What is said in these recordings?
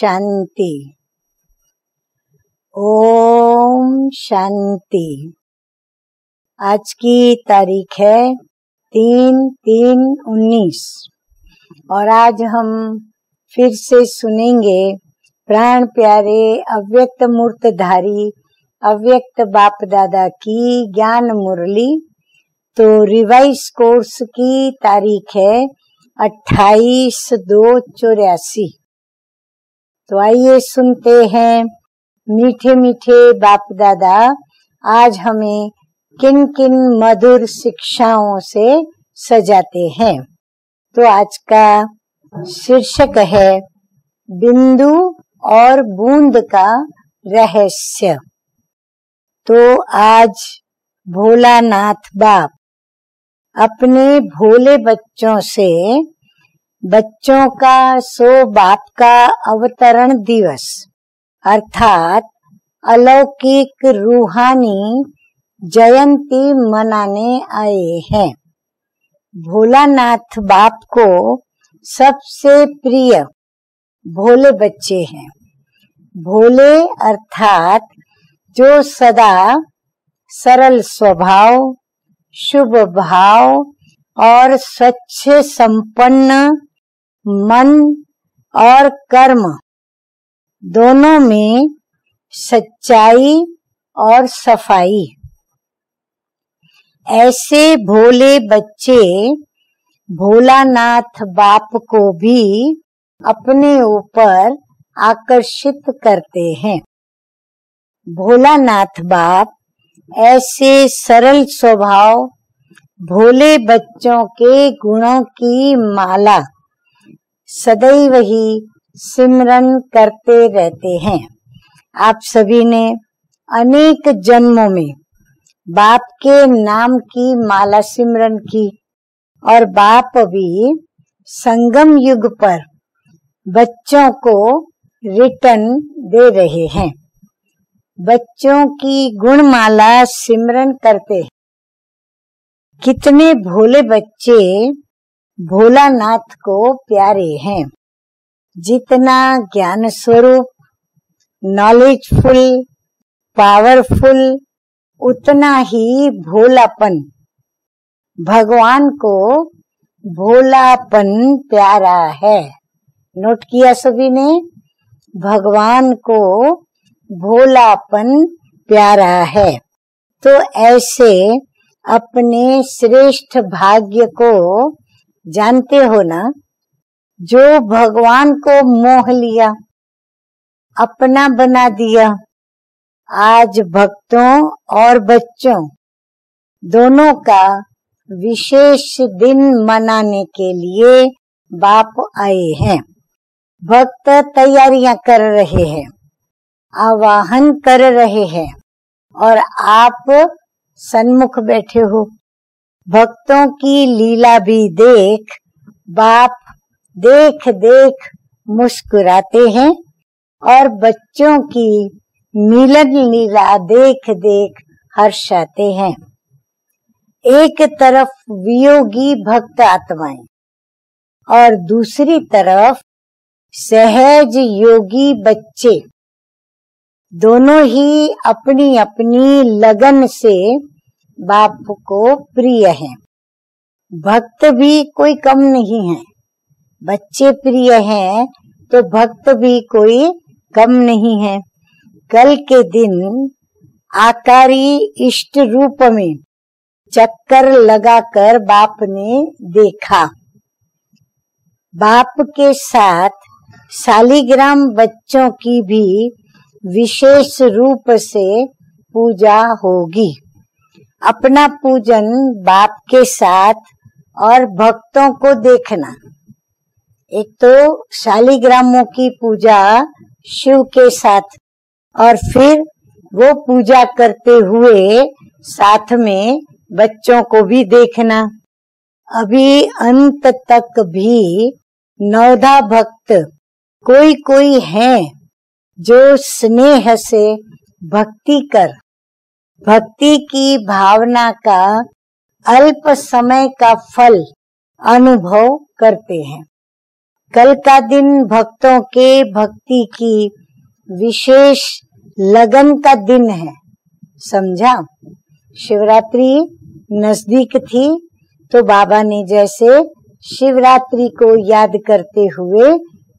शांति। ओम शांति। आज की तारीख है 3/3/19 और आज हम फिर से सुनेंगे प्राण प्यारे अव्यक्त मूर्तधारी अव्यक्त बाप दादा की ज्ञान मुरली। तो रिवाइज कोर्स की तारीख है 28/2/84। तो आइए सुनते हैं मीठे मीठे बाप दादा आज हमें किन किन मधुर शिक्षाओं से सजाते हैं। तो आज का शीर्षक है बिंदु और बूंद का रहस्य। तो आज भोलानाथ बाप अपने भोले बच्चों से बच्चों का बाप का अवतरण दिवस अर्थात अलौकिक रूहानी जयंती मनाने आए हैं। भोलानाथ बाप को सबसे प्रिय भोले बच्चे हैं। भोले अर्थात जो सदा सरल स्वभाव, शुभ भाव और स्वच्छ संपन्न मन और कर्म दोनों में सच्चाई और सफाई। ऐसे भोले बच्चे भोलानाथ बाप को भी अपने ऊपर आकर्षित करते हैं। भोलानाथ बाप ऐसे सरल स्वभाव भोले बच्चों के गुणों की माला सदैव ही सिमरन करते रहते हैं। आप सभी ने अनेक जन्मों में बाप के नाम की माला सिमरन की और बाप भी संगम युग पर बच्चों को रिटर्न दे रहे हैं। बच्चों की गुणमाला सिमरन करते हैं। कितने भोले बच्चे भोलानाथ को प्यारे हैं। जितना ज्ञान स्वरूप, नॉलेजफुल, पावरफुल, उतना ही भोलापन। भगवान को भोलापन प्यारा है। नोट किया सभी ने? भगवान को भोलापन प्यारा है। तो ऐसे अपने श्रेष्ठ भाग्य को जानते हो ना, जो भगवान को मोह लिया, अपना बना दिया। आज भक्तों और बच्चों दोनों का विशेष दिन मनाने के लिए बाप आए हैं। भक्त तैयारियां कर रहे हैं, आवाहन कर रहे हैं और आप सन्मुख बैठे हो। भक्तों की लीला भी देख बाप देख देख मुस्कुराते हैं और बच्चों की मिलन लीला देख देख हर्षाते हैं। एक तरफ वियोगी भक्त आत्माएं और दूसरी तरफ सहज योगी बच्चे, दोनों ही अपनी अपनी लगन से बाप को प्रिय हैं। भक्त भी कोई कम नहीं है। बच्चे प्रिय हैं तो भक्त भी कोई कम नहीं है। कल के दिन आकारी इष्ट रूप में चक्कर लगाकर बाप ने देखा। बाप के साथ शालिग्राम बच्चों की भी विशेष रूप से पूजा होगी। अपना पूजन बाप के साथ और भक्तों को देखना। एक तो शालिग्रामों की पूजा शिव के साथ और फिर वो पूजा करते हुए साथ में बच्चों को भी देखना। अभी अंत तक भी नवधा भक्त कोई कोई हैं जो स्नेह से भक्ति की भावना का अल्प समय का फल अनुभव करते हैं। कल का दिन भक्तों के भक्ति की विशेष लगन का दिन है, समझा। शिवरात्रि नजदीक थी तो बाबा ने जैसे शिवरात्रि को याद करते हुए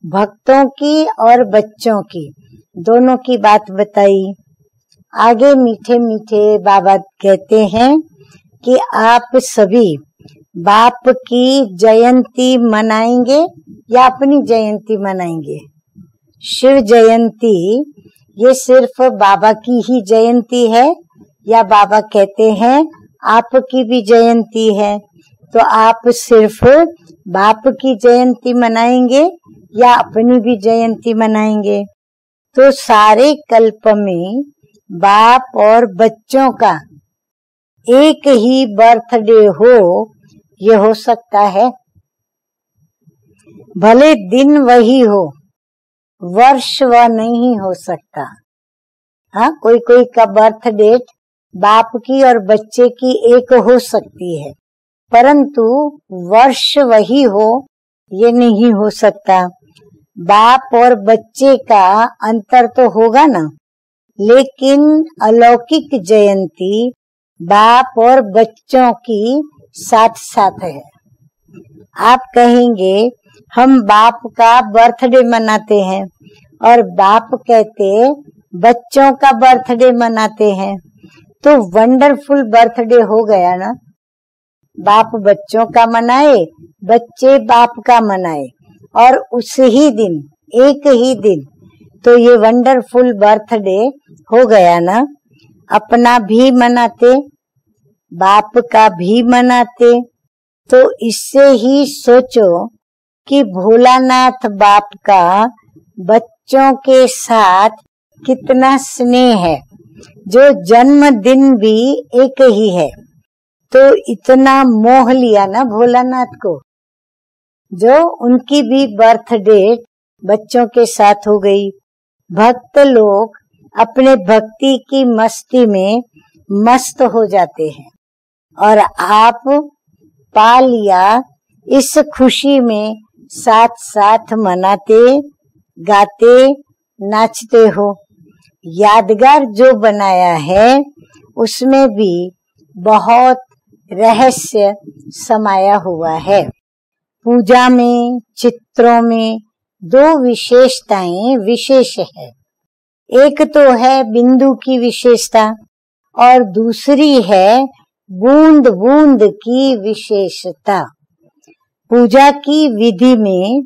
भक्तों की और बच्चों की दोनों की बात बताई। आगे मीठे मीठे बाबा कहते हैं कि आप सभी बाप की जयंती मनाएंगे या अपनी जयंती मनाएंगे। शिव जयंती ये सिर्फ बाबा की ही जयंती है या बाबा कहते हैं आपकी भी जयंती है, तो आप सिर्फ बाप की जयंती मनाएंगे या अपनी भी जयंती मनाएंगे। तो सारे कल्प में बाप और बच्चों का एक ही बर्थडे हो, ये हो सकता है। भले दिन वही हो, वर्ष वह नहीं हो सकता। हाँ, कोई कोई का बर्थ डेट बाप की और बच्चे की एक हो सकती है, परंतु वर्ष वही हो ये नहीं हो सकता। बाप और बच्चे का अंतर तो होगा ना, लेकिन अलौकिक जयंती बाप और बच्चों की साथ साथ है। आप कहेंगे हम बाप का बर्थडे मनाते हैं और बाप कहते बच्चों का बर्थडे मनाते हैं, तो वंडरफुल बर्थडे हो गया ना। बाप बच्चों का मनाए, बच्चे बाप का मनाए और उस ही दिन, एक ही दिन, तो ये वंडरफुल बर्थडे हो गया ना। अपना भी मनाते, बाप का भी मनाते, तो इससे ही सोचो कि भोलानाथ बाप का बच्चों के साथ कितना स्नेह है, जो जन्मदिन भी एक ही है। तो इतना मोह लिया ना भोलानाथ को, जो उनकी भी बर्थ डेट बच्चों के साथ हो गई। भक्त लोग अपने भक्ति की मस्ती में मस्त हो जाते हैं और आप पा लिया इस खुशी में साथ साथ मनाते, गाते, नाचते हो। यादगार जो बनाया है उसमें भी बहुत रहस्य समाया हुआ है। पूजा में, चित्रों में दो विशेषताएं विशेष है। एक तो है बिंदु की विशेषता और दूसरी है बूंद बूंद की विशेषता। पूजा की विधि में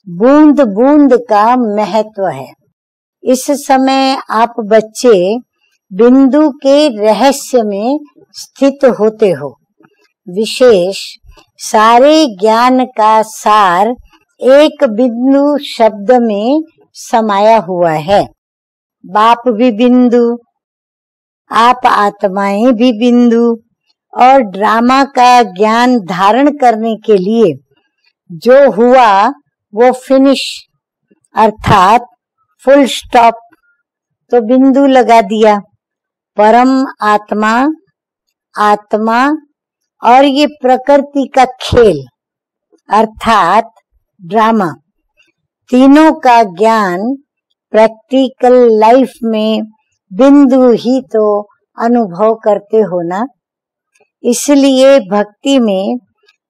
बूंद बूंद का महत्व है। इस समय आप बच्चे बिंदु के रहस्य में स्थित होते हो। विशेष सारे ज्ञान का सार एक बिंदु शब्द में समाया हुआ है। बाप भी बिंदु, आप आत्माएं भी बिंदु, और ड्रामा का ज्ञान धारण करने के लिए जो हुआ वो फिनिश, अर्थात फुल स्टॉप, तो बिंदु लगा दिया। परम आत्मा, आत्मा और ये प्रकृति का खेल अर्थात ड्रामा, तीनों का ज्ञान प्रैक्टिकल लाइफ में बिंदु ही तो अनुभव करते हो ना। इसलिए भक्ति में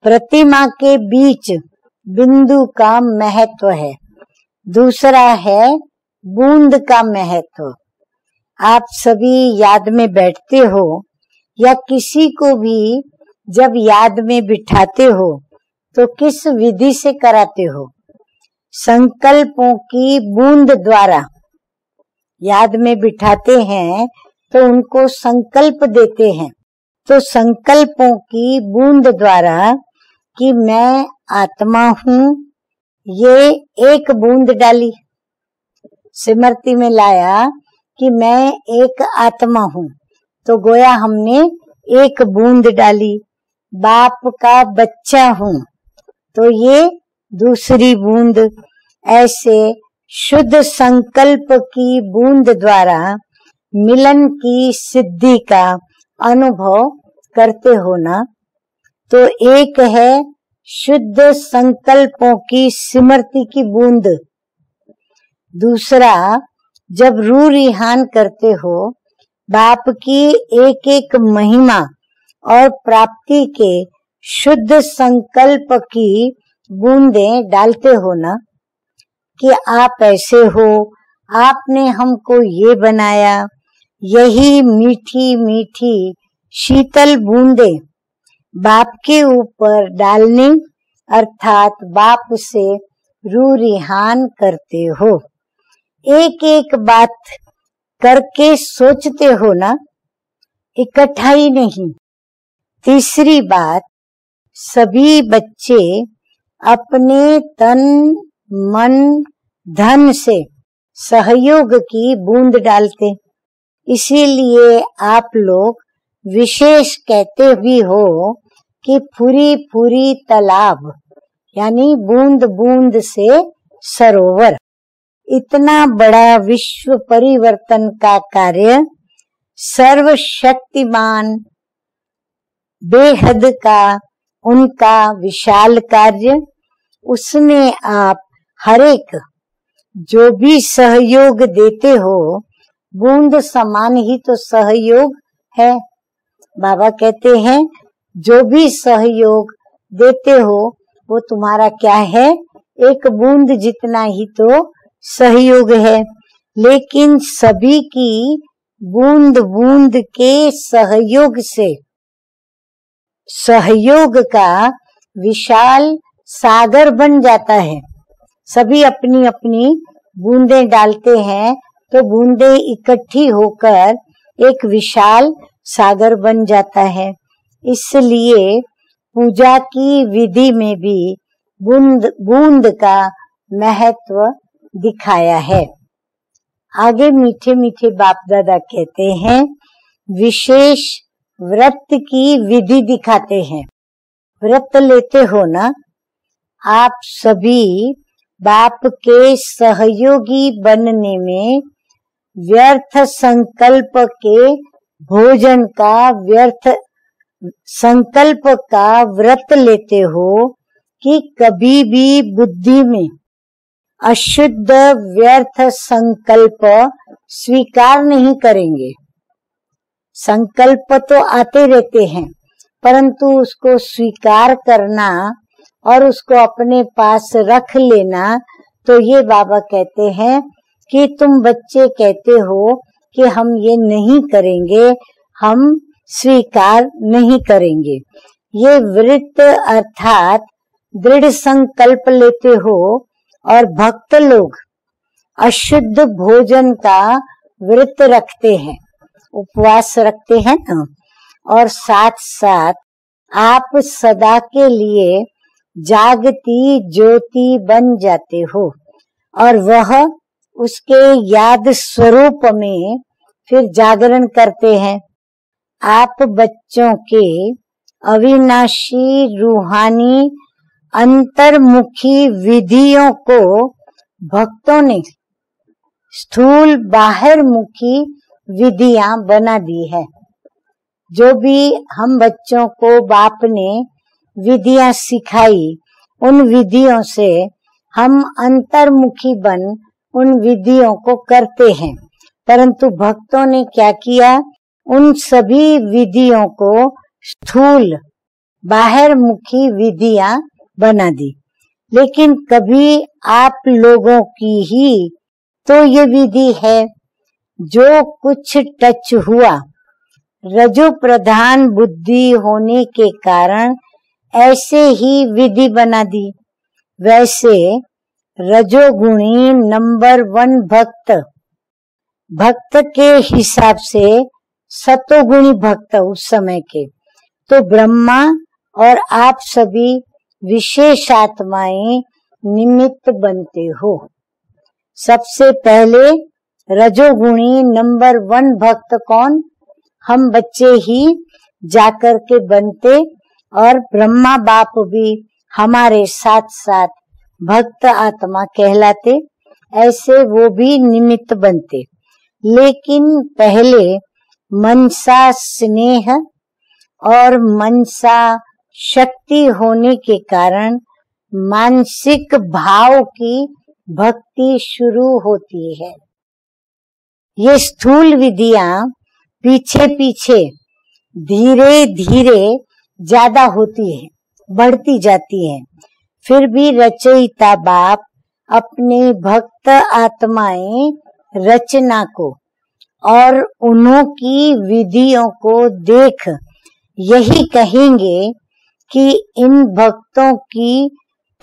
प्रतिमा के बीच बिंदु का महत्व है। दूसरा है बूंद का महत्व। आप सभी याद में बैठते हो या किसी को भी जब याद में बिठाते हो तो किस विधि से कराते हो? संकल्पों की बूंद द्वारा याद में बिठाते हैं तो उनको संकल्प देते हैं। तो संकल्पों की बूंद द्वारा कि मैं आत्मा हूँ, ये एक बूंद डाली, स्मृति में लाया कि मैं एक आत्मा हूँ, तो गोया हमने एक बूंद डाली। बाप का बच्चा हूँ, तो ये दूसरी बूंद। ऐसे शुद्ध संकल्प की बूंद द्वारा मिलन की सिद्धि का अनुभव करते हो ना। तो एक है शुद्ध संकल्पों की स्मृति की बूंद। दूसरा, जब रूह रिहान करते हो, बाप की एक एक महिमा और प्राप्ति के शुद्ध संकल्प की बूंदें डालते हो ना, कि आप ऐसे हो, आपने हमको ये बनाया, यही मीठी मीठी शीतल बूंदे बाप के ऊपर डालने अर्थात बाप से रूह रिहान करते हो। एक एक बात करके सोचते हो ना, इकट्ठाई नहीं। तीसरी बात, सभी बच्चे अपने तन मन धन से सहयोग की बूंद डालते, इसीलिए आप लोग विशेष कहते भी हो कि पूरी पूरी तालाब, यानी बूंद बूंद से सरोवर। इतना बड़ा विश्व परिवर्तन का कार्य सर्वशक्तिमान बेहद का उनका विशाल कार्य, उसमें आप हरेक जो भी सहयोग देते हो, बूंद समान ही तो सहयोग है। बाबा कहते हैं जो भी सहयोग देते हो वो तुम्हारा क्या है, एक बूंद जितना ही तो सहयोग है। लेकिन सभी की बूंद बूंद के सहयोग से सहयोग का विशाल सागर बन जाता है। सभी अपनी अपनी बूंदें डालते हैं तो बूंदें इकट्ठी होकर एक विशाल सागर बन जाता है। इसलिए पूजा की विधि में भी बूंद बूंद का महत्व दिखाया है। आगे मीठे मीठे बाप दादा कहते हैं, विशेष व्रत की विधि दिखाते हैं। व्रत लेते हो ना, आप सभी बाप के सहयोगी बनने में व्यर्थ संकल्प के भोजन का व्यर्थ संकल्प का व्रत लेते हो कि कभी भी बुद्धि में अशुद्ध व्यर्थ संकल्प स्वीकार नहीं करेंगे। संकल्प तो आते रहते हैं, परंतु उसको स्वीकार करना और उसको अपने पास रख लेना, तो ये बाबा कहते हैं कि तुम बच्चे कहते हो कि हम ये नहीं करेंगे, हम स्वीकार नहीं करेंगे। ये व्रत अर्थात दृढ़ संकल्प लेते हो। और भक्त लोग अशुद्ध भोजन का व्रत रखते हैं, उपवास रखते हैं ना, और साथ साथ आप सदा के लिए जागती ज्योति बन जाते हो और वह उसके याद स्वरूप में फिर जागरण करते हैं। आप बच्चों के अविनाशी रूहानी अंतर्मुखी विधियों को भक्तों ने स्थूल बाहरमुखी विधियां बना दी है। जो भी हम बच्चों को बाप ने विधियां सिखाई, उन विधियों से हम अंतर्मुखी बन उन विधियों को करते हैं। परंतु भक्तों ने क्या किया, उन सभी विधियों को स्थूल बाहरमुखी विधियां बना दी। लेकिन कभी आप लोगों की ही तो ये विधि है, जो कुछ टच हुआ, रजो प्रधान बुद्धि होने के कारण ऐसे ही विधि बना दी। वैसे रजोगुणी नंबर 1 भक्त के हिसाब से सतोगुणी भक्त उस समय के, तो ब्रह्मा और आप सभी विशेष आत्माएं निमित्त बनते हो। सबसे पहले रजोगुणी नंबर 1 भक्त कौन, हम बच्चे ही जाकर के बनते और ब्रह्मा बाप भी हमारे साथ साथ भक्त आत्मा कहलाते, ऐसे वो भी निमित्त बनते। लेकिन पहले मनसा स्नेह और मनसा शक्ति होने के कारण मानसिक भाव की भक्ति शुरू होती है। ये स्थूल विधियां पीछे पीछे धीरे धीरे ज्यादा होती है, बढ़ती जाती है। फिर भी रचयिता बाप अपने भक्त आत्माएं रचना को और उन्हों की विधियों को देख यही कहेंगे कि इन भक्तों की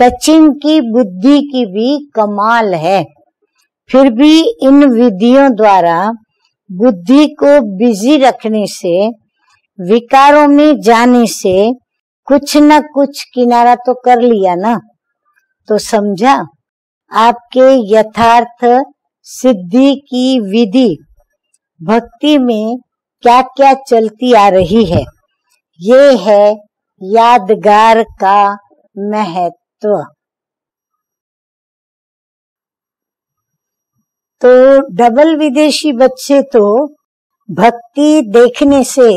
टचिंग की बुद्धि की भी कमाल है। फिर भी इन विधियों द्वारा बुद्धि को बिजी रखने से, विकारों में जाने से कुछ न कुछ किनारा तो कर लिया ना। तो समझा आपके यथार्थ सिद्धि की विधि भक्ति में क्या क्या चलती आ रही है। ये है यादगार का महत्व। तो डबल विदेशी बच्चे तो भक्ति देखने से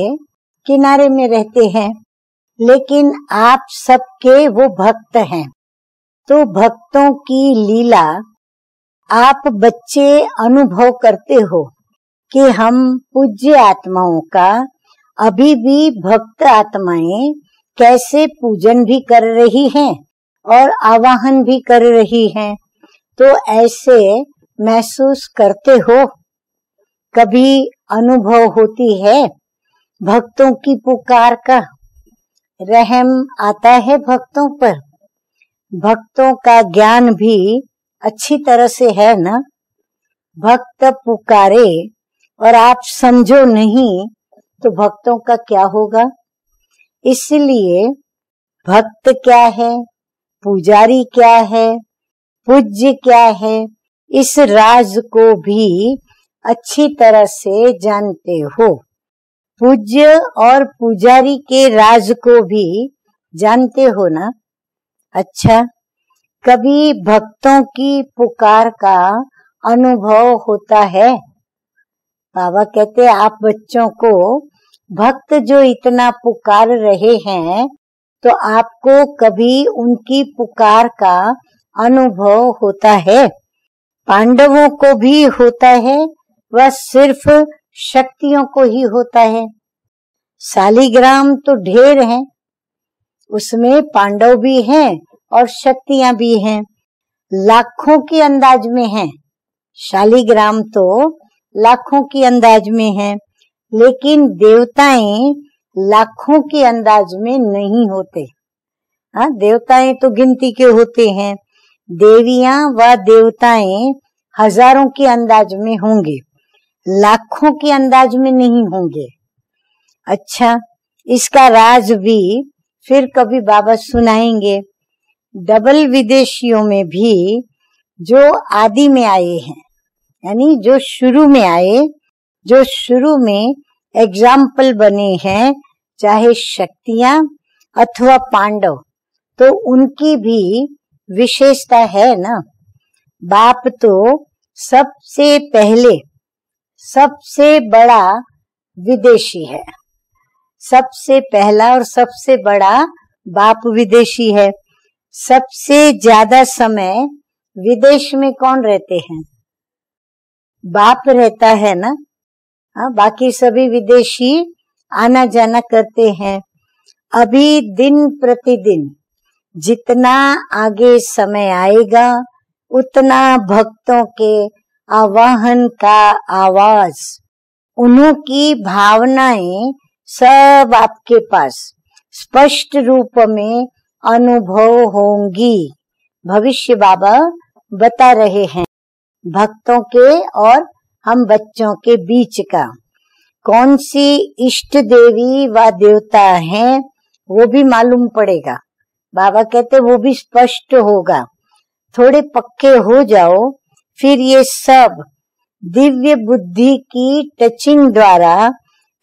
किनारे में रहते हैं, लेकिन आप सबके वो भक्त हैं। तो भक्तों की लीला आप बच्चे अनुभव करते हो कि हम पूज्य आत्माओं का अभी भी भक्त आत्माएं कैसे पूजन भी कर रही हैं और आवाहन भी कर रही हैं। तो ऐसे महसूस करते हो, कभी अनुभव होती है भक्तों की पुकार का, रहम आता है भक्तों पर। भक्तों का ज्ञान भी अच्छी तरह से है ना। भक्त पुकारे और आप समझो नहीं तो भक्तों का क्या होगा। इसलिए भक्त क्या है, पुजारी क्या है, पूज्य क्या है, इस राज को भी अच्छी तरह से जानते हो। पूज्य और पुजारी के राज को भी जानते हो ना। अच्छा, कभी भक्तों की पुकार का अनुभव होता है? बाबा कहते आप बच्चों को भक्त जो इतना पुकार रहे हैं, तो आपको कभी उनकी पुकार का अनुभव होता है? पांडवों को भी होता है, वह सिर्फ शक्तियों को ही होता है। शालिग्राम तो ढेर हैं, उसमें पांडव भी हैं और शक्तियां भी हैं। लाखों के अंदाज में हैं। शालिग्राम तो लाखों की अंदाज में है, लेकिन देवताएं लाखों के अंदाज में नहीं होते। हाँ, देवताएं तो गिनती के होते हैं। देवियां व देवताएं हजारों के अंदाज में होंगे, लाखों के अंदाज में नहीं होंगे। अच्छा, इसका राज भी फिर कभी बाबा सुनाएंगे। डबल विदेशियों में भी जो आदि में आए हैं, यानी जो शुरू में आए, जो शुरू में एग्जाम्पल बने हैं, चाहे शक्तियां अथवा पांडव, तो उनकी भी विशेषता है ना। बाप तो सबसे पहले सबसे बड़ा विदेशी है। सबसे पहला और सबसे बड़ा बाप विदेशी है। सबसे ज्यादा समय विदेश में कौन रहते हैं? बाप रहता है ना। हाँ, बाकी सभी विदेशी आना जाना करते हैं। अभी दिन प्रतिदिन जितना आगे समय आएगा, उतना भक्तों के आवाहन का आवाज, उन्हों की भावनाएं सब आपके पास स्पष्ट रूप में अनुभव होंगी। भविष्य बाबा बता रहे हैं भक्तों के और हम बच्चों के बीच का। कौन सी इष्ट देवी व देवता हैं वो भी मालूम पड़ेगा। बाबा कहते वो भी स्पष्ट होगा। थोड़े पक्के हो जाओ, फिर ये सब दिव्य बुद्धि की टचिंग द्वारा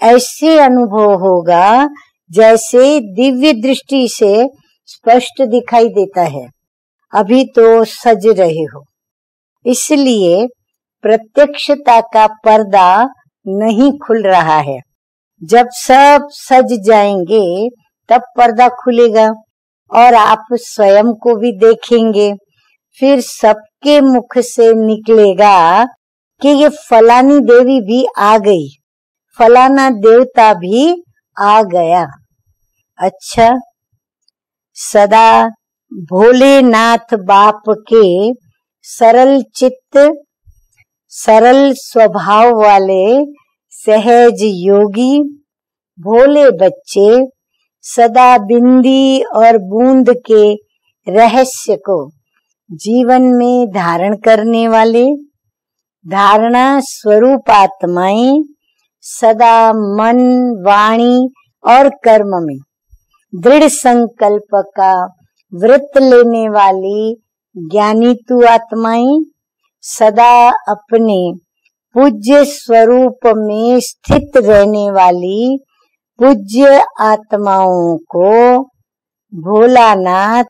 ऐसे अनुभव होगा जैसे दिव्य दृष्टि से स्पष्ट दिखाई देता है। अभी तो सज रहे हो, इसलिए प्रत्यक्षता का पर्दा नहीं खुल रहा है। जब सब सज जाएंगे तब पर्दा खुलेगा और आप स्वयं को भी देखेंगे। फिर सबके मुख से निकलेगा कि ये फलानी देवी भी आ गई, फलाना देवता भी आ गया। अच्छा, सदा भोलेनाथ बाप के सरल चित्त, सरल स्वभाव वाले सहज योगी भोले बच्चे सदा बिंदी और बूंद के रहस्य को जीवन में धारण करने वाले धारणा स्वरूप आत्माएं सदा मन, वाणी और कर्म में दृढ़ संकल्प का व्रत लेने वाली ज्ञानी तु आत्माएं सदा अपने पूज्य स्वरूप में स्थित रहने वाली पूज्य आत्माओं को भोलानाथ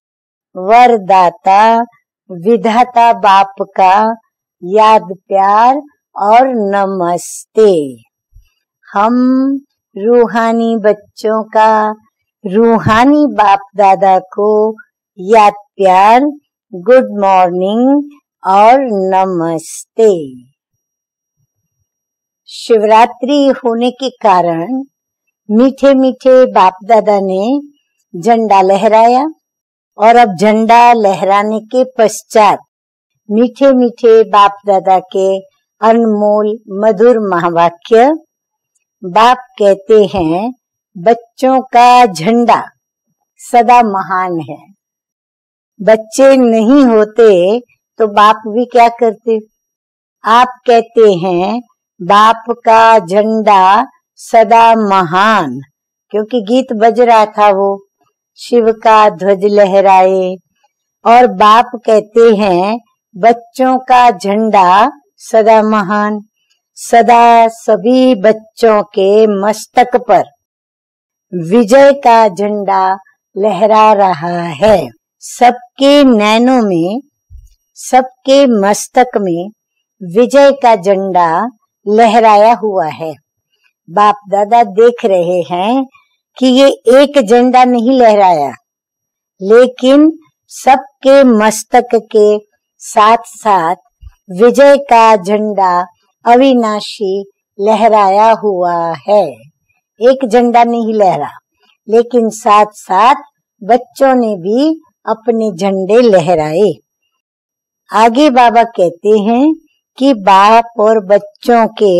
वरदाता विधाता बाप का याद प्यार और नमस्ते। हम रूहानी बच्चों का रूहानी बाप दादा को याद प्यार, गुड मॉर्निंग और नमस्ते। शिवरात्रि होने के कारण मीठे मीठे बाप दादा ने झंडा लहराया और अब झंडा लहराने के पश्चात मीठे मीठे बाप दादा के अनमोल मधुर महावाक्य। बाप कहते हैं बच्चों का झंडा सदा महान है। बच्चे नहीं होते तो बाप भी क्या करते। आप कहते हैं बाप का झंडा सदा महान, क्योंकि गीत बज रहा था वो शिव का ध्वज लहराए, और बाप कहते हैं बच्चों का झंडा सदा महान। सदा सभी बच्चों के मस्तक पर विजय का झंडा लहरा रहा है। सबके नैनों में, सबके मस्तक में विजय का झंडा लहराया हुआ है। बाप दादा देख रहे हैं कि ये एक झंडा नहीं लहराया, लेकिन सबके मस्तक के साथ साथ विजय का झंडा अविनाशी लहराया हुआ है। एक झंडा नहीं लहरा, लेकिन साथ साथ बच्चों ने भी अपने झंडे लहराए। आगे बाबा कहते हैं कि बाप और बच्चों के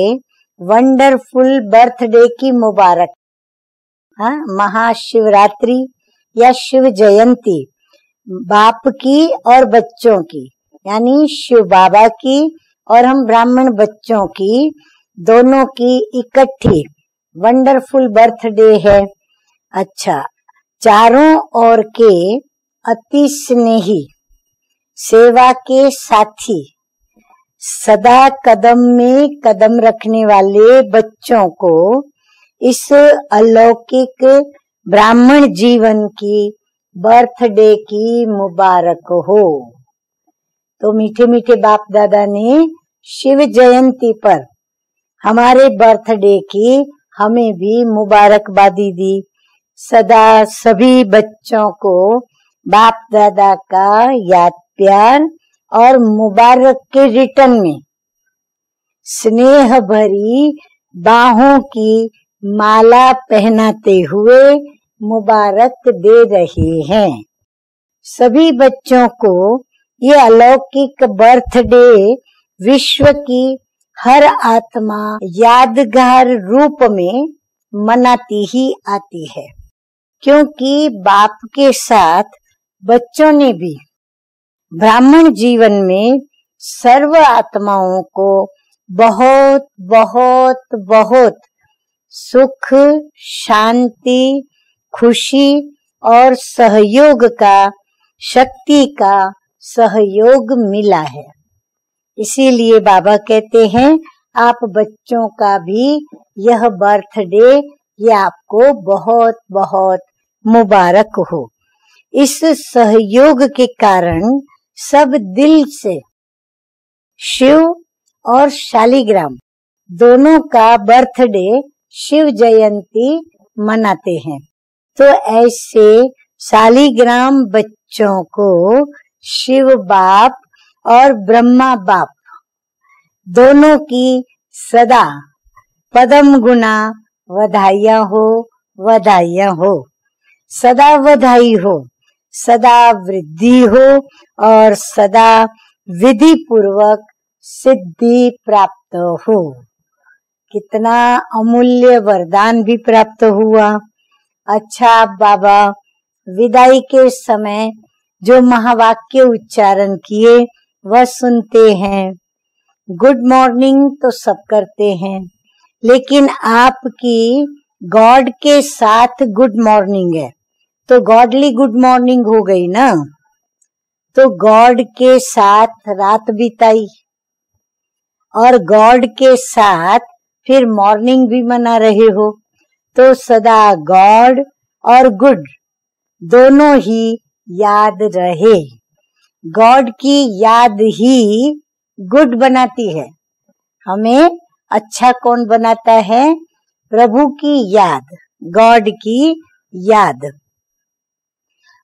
वंडरफुल बर्थडे की मुबारक। महाशिवरात्रि या शिव जयंती बाप की और बच्चों की, यानी शिव बाबा की और हम ब्राह्मण बच्चों की, दोनों की इकट्ठी वंडरफुल बर्थडे है। अच्छा, चारों ओर के अति स्नेही सेवा के साथी सदा कदम में कदम रखने वाले बच्चों को इस अलौकिक ब्राह्मण जीवन की बर्थडे की मुबारक हो। तो मीठे मीठे बाप दादा ने शिव जयंती पर हमारे बर्थडे की हमें भी मुबारकबादी दी। सदा सभी बच्चों को बाप दादा का याद प्यार और मुबारक के रिटर्न में स्नेह भरी बाहों की माला पहनाते हुए मुबारक दे रहे हैं। सभी बच्चों को ये अलौकिक बर्थडे विश्व की हर आत्मा यादगार रूप में मनाती ही आती है, क्योंकि बाप के साथ बच्चों ने भी ब्राह्मण जीवन में सर्व आत्माओं को बहुत बहुत बहुत सुख, शांति, खुशी और सहयोग का, शक्ति का सहयोग मिला है। इसीलिए बाबा कहते हैं आप बच्चों का भी यह बर्थडे ये आपको बहुत बहुत मुबारक हो। इस सहयोग के कारण सब दिल से शिव और शालिग्राम दोनों का बर्थडे शिव जयंती मनाते हैं। तो ऐसे शालिग्राम बच्चों को शिव बाप और ब्रह्मा बाप दोनों की सदा पदम गुना बधाइयां हो, बधाइयां हो, सदा बधाई हो, सदा वृद्धि हो और सदा विधि पूर्वक सिद्धि प्राप्त हो। कितना अमूल्य वरदान भी प्राप्त हुआ। अच्छा, बाबा विदाई के समय जो महावाक्य उच्चारण किए वह सुनते हैं। गुड मॉर्निंग तो सब करते हैं, लेकिन आपकी गॉड के साथ गुड मॉर्निंग है तो गॉडली गुड मॉर्निंग हो गई ना। तो गॉड के साथ रात बिताई और गॉड के साथ फिर मॉर्निंग भी मना रहे हो, तो सदा गॉड और गुड दोनों ही याद रहे। गॉड की याद ही गुड बनाती है। हमें अच्छा कौन बनाता है? प्रभु की याद, गॉड की याद।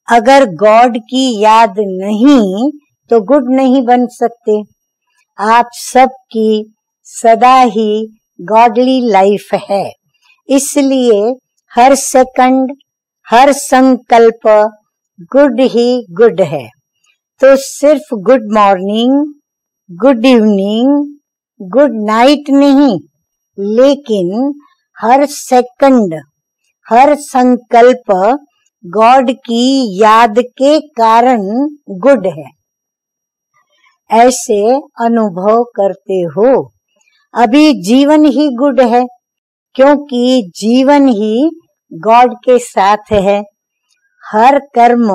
अगर गॉड की याद नहीं तो गुड नहीं बन सकते। आप सबकी सदा ही गॉडली लाइफ है, इसलिए हर सेकंड, हर संकल्प गुड ही गुड है। तो सिर्फ good morning, good evening, good night नहीं, लेकिन हर सेकंड, हर संकल्प गॉड की याद के कारण गुड है। ऐसे अनुभव करते हो। अभी जीवन ही गुड है, क्योंकि जीवन ही गॉड के साथ है। हर कर्म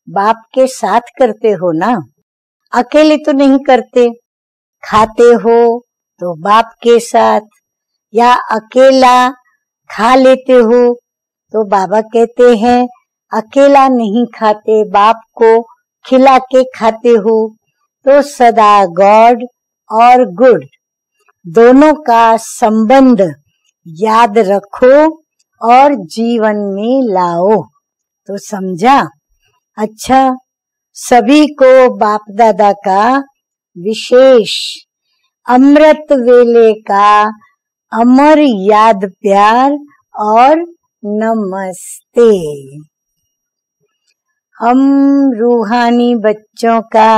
बाप के साथ करते हो ना, अकेले तो नहीं करते। खाते हो तो बाप के साथ, या अकेला खा लेते हो तो बाबा कहते हैं अकेला नहीं खाते, बाप को खिला के खाते हो। तो सदा गॉड और गुड दोनों का संबंध याद रखो और जीवन में लाओ। तो समझा? अच्छा, सभी को बाप दादा का विशेष अमृत वेले का अमर याद प्यार और नमस्ते। हम रूहानी बच्चों का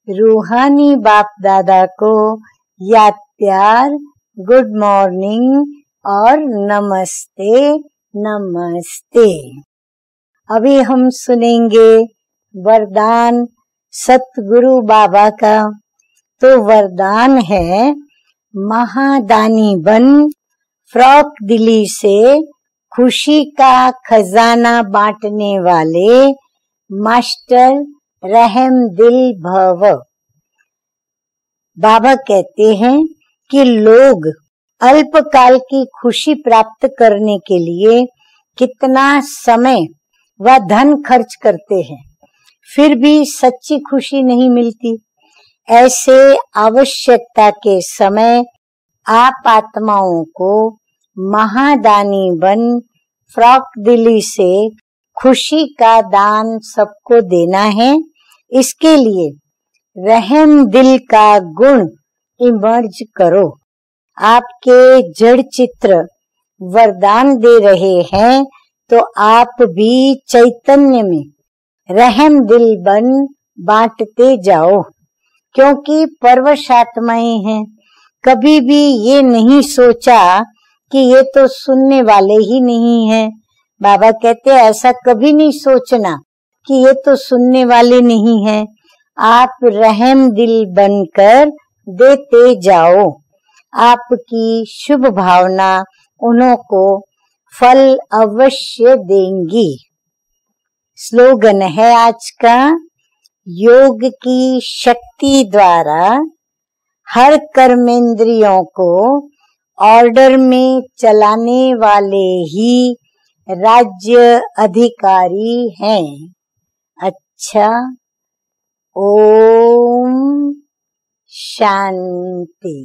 रूहानी बाप दादा को याद प्यार, गुड मॉर्निंग और नमस्ते नमस्ते। अभी हम सुनेंगे वरदान सतगुरु बाबा का। तो वरदान है, महादानी बन, फ्रॉक दिली से खुशी का खजाना बांटने वाले मास्टर रहम दिल भव। बाबा कहते हैं कि लोग अल्पकाल की खुशी प्राप्त करने के लिए कितना समय व धन खर्च करते हैं, फिर भी सच्ची खुशी नहीं मिलती। ऐसे आवश्यकता के समय आप आत्माओं को महादानी बन, फ्रॉक दिली से खुशी का दान सबको देना है। इसके लिए रहम दिल का गुण इमर्ज करो। आपके जड़ चित्र वरदान दे रहे हैं, तो आप भी चैतन्य में रहम दिल बन बांटते जाओ, क्योंकि परवशात्माएं हैं। कभी भी ये नहीं सोचा कि ये तो सुनने वाले ही नहीं हैं। बाबा कहते हैं ऐसा कभी नहीं सोचना कि ये तो सुनने वाले नहीं हैं। आप रहम दिल बनकर देते जाओ। आपकी शुभ भावना उन्हों को फल अवश्य देंगी। स्लोगन है आज का, योग की शक्ति द्वारा हर कर्मेंद्रियों को ऑर्डर में चलाने वाले ही राज्य अधिकारी हैं। अच्छा, ओम शांति।